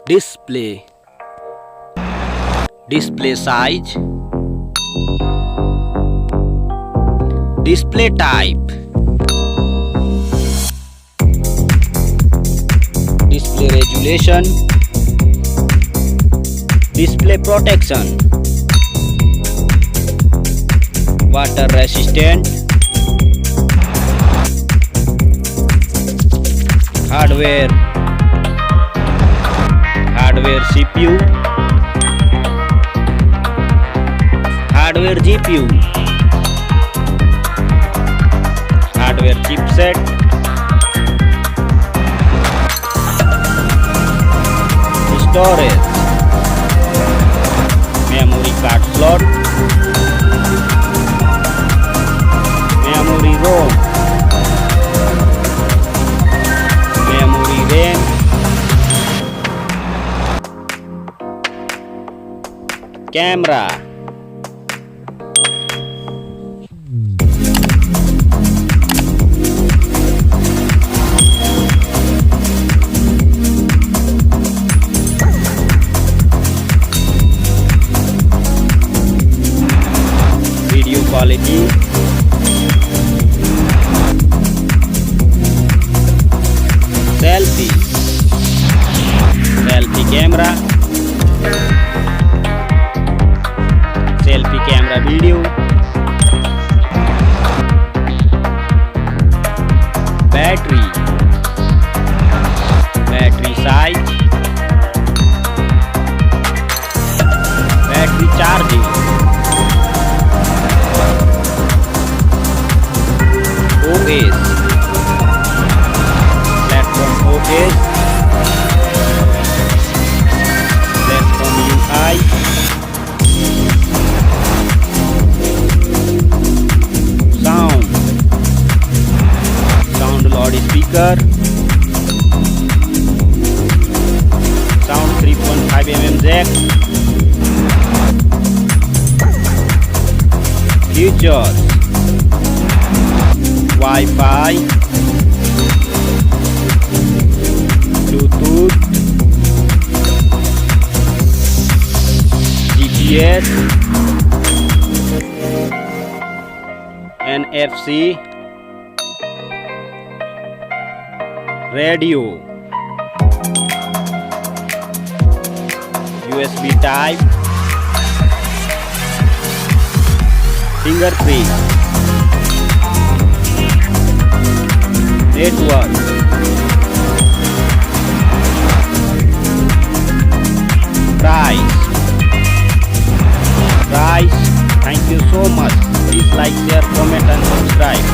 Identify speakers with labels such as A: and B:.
A: display size, display type, display resolution, display protection, water resistant, hardware CPU, hardware GPU, hardware chipset, storage, memory card slot, memory ROM, memory RAM, camera, video quality, selfie camera, selfie camera video, battery size, battery charging, OS, platform OS, platform UI, sound loudspeaker, sound 3.5mm jack, features, Wi-Fi, Bluetooth, GPS, NFC, radio, USB type, fingerprint, network, price. Thank you so much. Please like, share, comment and subscribe.